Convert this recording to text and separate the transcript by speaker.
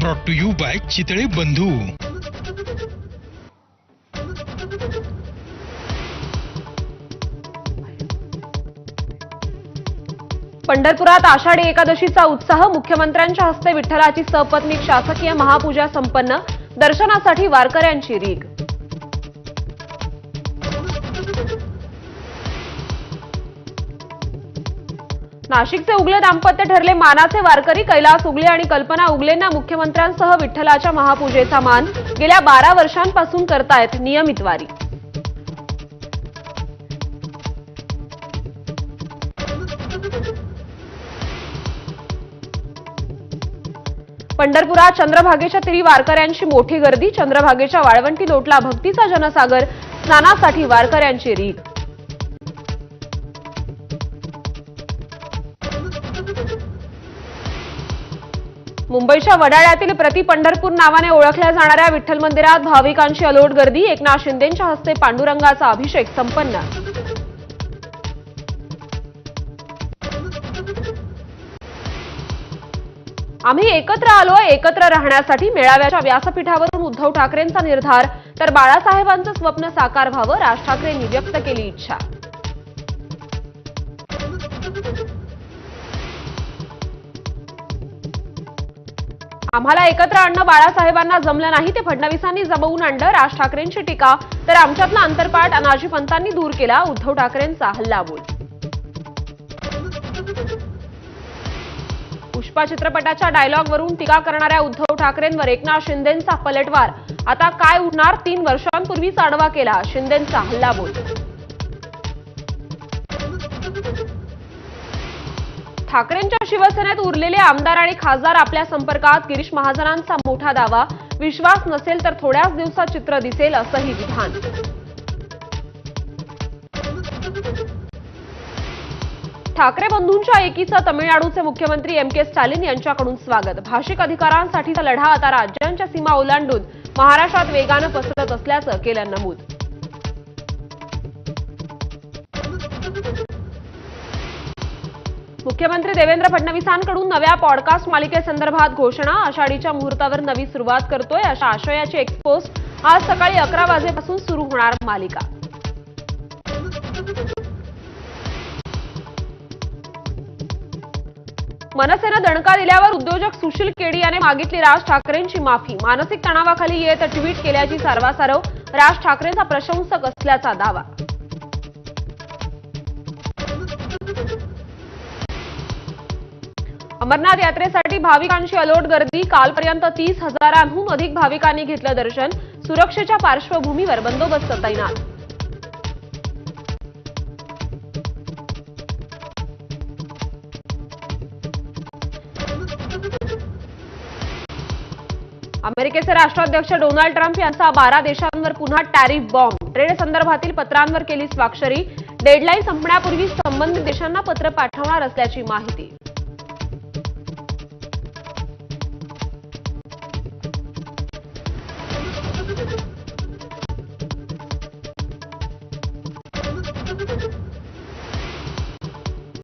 Speaker 1: Brought to you by Chitale Bandhu.
Speaker 2: पंढरपुरात आषाढी एकादशीचा उत्साह, मुख्यमंत्र्यांच्या हस्ते विठ्ठलाची सपत्नीक शासकीय महापूजा संपन्न, दर्शनासाठी वारकऱ्यांची रीघ। नाशिकचे उगले दाम्पत्य ठरले मानाचे वारकरी, कैलास उगले आणि कल्पना उगलेंना मुख्यमंत्र्यांसह विठ्ठलाच्या महापूजेचा मान, गेल्या 12 वर्षांपासून करतायत नियमित वारी। पंढरपुरात चंद्रभागेच्या तीरी वारकऱ्यांची मोठी गर्दी, चंद्रभागेच्या वाळवंटी लोटला भक्तीचा जनसागर, स्नानासाठी वारकऱ्यांची रीघ। मुंबईच्या वडाळ्यातील प्रति पंढरपूर नावाने ओळखल्या जाणाऱ्या विठ्ठल मंदिरात भाविकांची अलोट गर्दी, एकनाथ शिंदेंच्या हस्ते पांडुरंगाचा अभिषेक संपन्न। आम्ही एकत्र आलोय एकत्र राहण्यासाठी, मेळाव्याच्या व्यासपीठावरून उद्धव ठाकरेंचा निर्धार, तर बाळासाहेबांचं स्वप्न साकार व्हावं, राज ठाकरेंनी व्यक्त केली इच्छा। आम्हाला एकत्र आणणं बाळासाहेबांना जमलं नाही, ते फडणवीसांनी जमवून आणलं, राज ठाकरेंची टीका, तर आमच्यातला अंतरपाठ अनाजी पंतांनी दूर केला, उद्धव ठाकरेंचा हल्लाबोल। पुष्पा चित्रपटाच्या डायलॉगवरून टीका करणाऱ्या उद्धव ठाकरेंवर एकनाथ शिंदेंचा पलटवार, आता काय उडणार, 3 वर्षांपूर्वीच आडवा केला, शिंदेंचा हल्लाबोल। ठाकरेंच्या शिवसेनेत उरलेले आमदार आणि खासदार आपल्या संपर्कात, गिरीश महाजनांचा मोठा दावा, विश्वास नसेल तर थोड्याच दिवसात चित्र दिसेल, असंही विधान। ठाकरे बंधूंच्या एकीचं तमिळनाडूचे मुख्यमंत्री एम.के. स्टॅलिन यांच्याकडून स्वागत, भाषिक अधिकारांसाठीचा लढा आता राज्यांच्या सीमा ओलांडून महाराष्ट्रात वेगानं पसरत असल्याचं केलं नमूद। मुख्यमंत्री देवेंद्र फडणवीसांकडून नव्या पॉडकास्ट मालिकेसंदर्भात घोषणा, आषाढीच्या मुहूर्तावर नवी सुरुवात करतोय, अशा आशयाची एक्सपोस्ट, आज सकाळी 11 वाजेपासून सुरू होणार मालिका। मनसेनं दणका दिल्यावर उद्योजक सुशील केडी याने मागितली राज ठाकरेंची माफी, मानसिक तणावाखाली येत ट्विट केल्याची सारवासारव, राज ठाकरेंचा प्रशंसक असल्याचा दावा। अमरनाथ यात्रेसाठी भाविकांची अलोट गर्दी, कालपर्यंत 30,000हून अधिक भाविकांनी घेतलं दर्शन, सुरक्षेच्या पार्श्वभूमीवर बंदोबस्त तैनात। अमेरिकेचे राष्ट्राध्यक्ष डोनाल्ड ट्रम्प यांचा 12 देशांवर पुन्हा टॅरिफ बॉम्ब, ट्रेड संदर्भातील पत्रांवर केली स्वाक्षरी, डेडलाईन संपण्यापूर्वी संबंधित देशांना पत्र पाठवणार असल्याची माहिती।